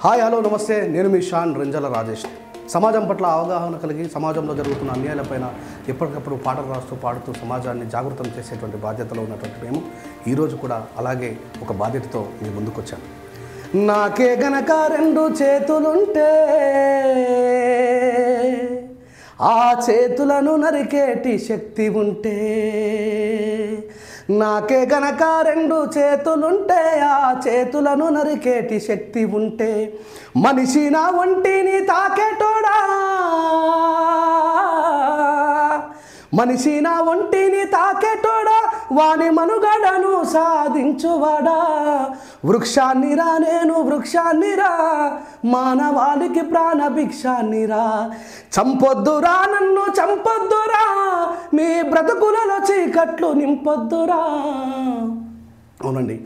Hi hello నమస్తే, నేను మీ షాన్ రంజల రాజేష్. సమాజం పట్ల అవగాహన కలిగి సమాజంలో జరుగుతున్న అన్యాయాలపైన ఎప్పటికప్పుడు పాటలు రాస్తూ పాడుతూ సమాజాన్ని జాగృతం చేసేటువంటి బాధ్యతలో ఉన్నటువంటి మేము ఈరోజు కూడా అలాగే ఒక బాధ్యతతో మీ ముందుకు వచ్చాను. నాకే గనక రెండు చేతులుంటే ఆ చేతులను నరికేటి శక్తి ఉంటే, నాకే గనక రెండు చేతులుంటే ఆ చేతులను నరికేటి శక్తి ఉంటే, మనిషి నా ఒంటిని తాకేటోడా, మనిషి నా ఒంటిని తాకేటోడా, వాని మనుగడను సాధించువాడా. వృక్షాన్నిరా నేను వృక్షాన్నిరా, మానవాళికి ప్రాణభిక్షాన్నిరా. చంపొద్దురా నన్ను చంపొద్దురా, మీ బ్రతుకులలో చీకట్లు నింపొద్దురా. అవునండి,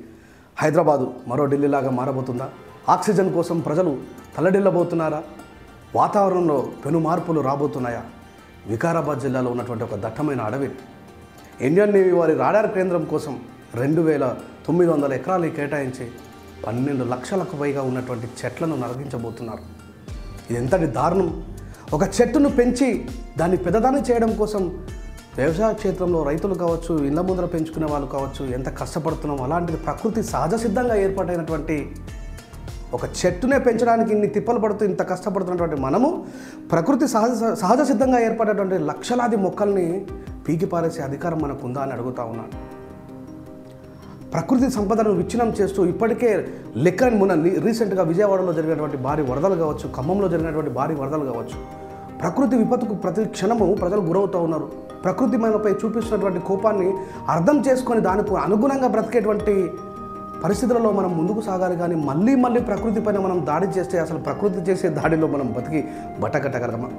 హైదరాబాదు మరో ఢిల్లీలాగా మారబోతుందా? ఆక్సిజన్ కోసం ప్రజలు తల్లడిల్లబోతున్నారా? వాతావరణంలో పెను మార్పులు రాబోతున్నాయా? వికారాబాద్ జిల్లాలో ఉన్నటువంటి ఒక దట్టమైన అడవి ఇండియన్ నేవీ వారి రాడార్ కేంద్రం కోసం 2900 ఎకరాలు కేటాయించి 12 లక్షలకు పైగా ఉన్నటువంటి చెట్లను నరికించబోతున్నారు. ఇది ఎంతటి దారుణం! ఒక చెట్టును పెంచి దాన్ని పెద్దదాన్ని చేయడం కోసం వ్యవసాయ క్షేత్రంలో రైతులు కావచ్చు, ఇళ్ల ముందర పెంచుకునే వాళ్ళు కావచ్చు, ఎంత కష్టపడుతున్నాం. అలాంటిది ప్రకృతి సహజ సిద్ధంగా ఏర్పాటైనటువంటి ఒక చెట్టునే పెంచడానికి ఇన్ని తిప్పలు పడుతూ ఇంత కష్టపడుతున్నటువంటి మనము ప్రకృతి సహజ సిద్ధంగా ఏర్పడేటువంటి లక్షలాది మొక్కల్ని పీకి పారేసే అధికారం మనకు ఉందా అని అడుగుతా ఉన్నాను. ప్రకృతి సంపదను విచ్ఛిన్నం చేస్తూ ఇప్పటికే లెక్కని మొన్న రీసెంట్గా విజయవాడలో జరిగినటువంటి భారీ వరదలు కావచ్చు, ఖమ్మంలో జరిగినటువంటి భారీ వరదలు కావచ్చు, ప్రకృతి విపత్తుకు ప్రతి క్షణము ప్రజలు గురవుతూ ఉన్నారు. ప్రకృతి మనపై చూపిస్తున్నటువంటి కోపాన్ని అర్థం చేసుకొని దానికి అనుగుణంగా బ్రతికేటువంటి పరిస్థితులలో మనం ముందుకు సాగాలి. కానీ మళ్ళీ ప్రకృతి పైన మనం దాడి చేస్తే అసలు ప్రకృతి చేసే దాడిలో మనం బతికి బట్టకట్టగలమా?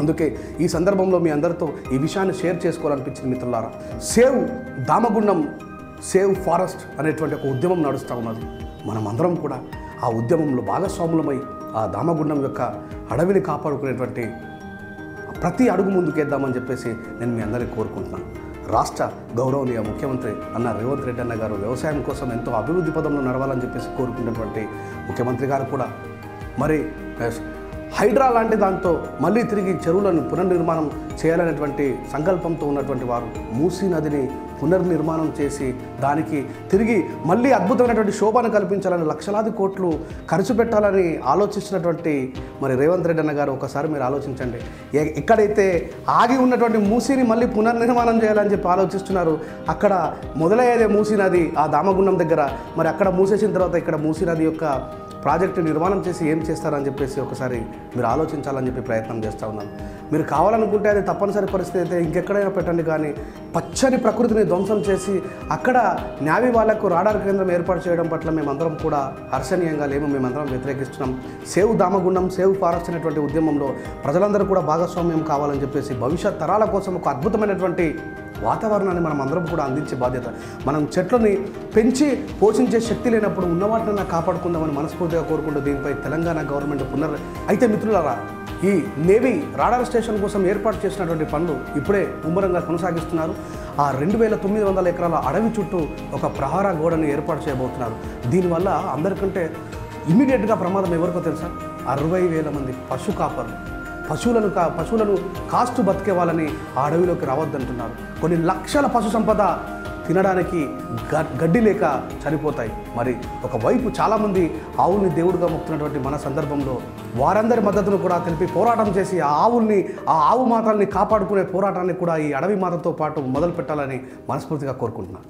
అందుకే ఈ సందర్భంలో మీ అందరితో ఈ విషయాన్ని షేర్ చేసుకోవాలనిపించింది మిత్రులారా. సేవ్ దామగుండం, సేవ్ ఫారెస్ట్ అనేటువంటి ఒక ఉద్యమం నడుస్తూ ఉన్నది. మనం అందరం కూడా ఆ ఉద్యమంలో భాగస్వాములమై ఆ దామగుండం యొక్క అడవిని కాపాడుకునేటువంటి ప్రతి అడుగు ముందుకేద్దామని చెప్పేసి నేను మీ అందరికీ కోరుకుంటున్నాను. రాష్ట్ర గౌరవనీయ ముఖ్యమంత్రి అన్న రేవంత్ రెడ్డి అన్న గారు వ్యవసాయం కోసం ఎంతో అభివృద్ధి పదంలో నడవాలని చెప్పేసి కోరుకున్నటువంటి ముఖ్యమంత్రి గారు కూడా మరి హైడ్రా లాంటి దాంతో మళ్ళీ తిరిగి చెరువులను పునర్నిర్మాణం చేయాలనేటువంటి సంకల్పంతో ఉన్నటువంటి వారు మూసీ నదిని పునర్నిర్మాణం చేసి దానికి తిరిగి మళ్ళీ అద్భుతమైనటువంటి శోభను కల్పించాలని లక్షలాది కోట్లు ఖర్చు పెట్టాలని ఆలోచిస్తున్నటువంటి మరి రేవంత్ రెడ్డి అన్న గారు ఒకసారి మీరు ఆలోచించండి. ఎక్కడైతే ఆగి ఉన్నటువంటి మూసీని మళ్ళీ పునర్నిర్మాణం చేయాలని చెప్పి ఆలోచిస్తున్నారు, అక్కడ మొదలయ్యేదే మూసీ నది ఆ దామగుండం దగ్గర. మరి అక్కడ మూసేసిన తర్వాత ఇక్కడ మూసీ నది యొక్క ప్రాజెక్టు నిర్మాణం చేసి ఏం చేస్తారని చెప్పేసి ఒకసారి మీరు ఆలోచించాలని చెప్పి ప్రయత్నం చేస్తూ ఉన్నాను. మీరు కావాలనుకుంటే అది తప్పనిసరి పరిస్థితి అయితే ఇంకెక్కడైనా పెట్టండి, కానీ పచ్చని ప్రకృతిని ధ్వంసం చేసి అక్కడ న్యావీ వాళ్లకు రాడార్ కేంద్రం ఏర్పాటు చేయడం పట్ల మేమందరం కూడా హర్షణీయంగా లేము, మేమందరం వ్యతిరేకిస్తున్నాం. సేవ్ దామగుండం, సేవ్ ఫారెస్ట్ అనేటువంటి ఉద్యమంలో ప్రజలందరూ కూడా భాగస్వామ్యం కావాలని చెప్పేసి భవిష్యత్ తరాల కోసం ఒక అద్భుతమైనటువంటి వాతావరణాన్ని మనం అందరం కూడా అందించే బాధ్యత. మనం చెట్లని పెంచి పోషించే శక్తి లేనప్పుడు ఉన్న వాటిని కాపాడుకుందామని మనస్ఫూర్తిగా కోరుకుంటూ దీనిపై తెలంగాణ గవర్నమెంట్ అయితే మిత్రులారా, ఈ నేవీ రాడార్ స్టేషన్ కోసం ఏర్పాటు చేసినటువంటి పనులు ఇప్పుడే ముమ్మరంగా కొనసాగిస్తున్నారు. ఆ 2900 ఎకరాల అడవి చుట్టూ ఒక ప్రహార గోడను ఏర్పాటు చేయబోతున్నారు. దీనివల్ల అందరికంటే ఇమ్మీడియట్గా ప్రమాదం ఎవరికో తెలుసా? 60,000 మంది పశు కాపర్లు పశువులను కాస్తూ బతికే వాళ్ళని ఆ అడవిలోకి రావద్దంటున్నారు. కొన్ని లక్షల పశు సంపద తినడానికి గడ్డి లేక చనిపోతాయి. మరి ఒకవైపు చాలామంది ఆవుల్ని దేవుడిగా మొక్కుతున్నటువంటి మన సందర్భంలో వారందరి మద్దతును కూడా తెలిపి పోరాటం చేసి ఆ ఆవు మాతల్ని కాపాడుకునే పోరాటాన్ని కూడా ఈ అడవి మాతతో పాటు మొదలు పెట్టాలని మనస్ఫూర్తిగా కోరుకుంటున్నాను.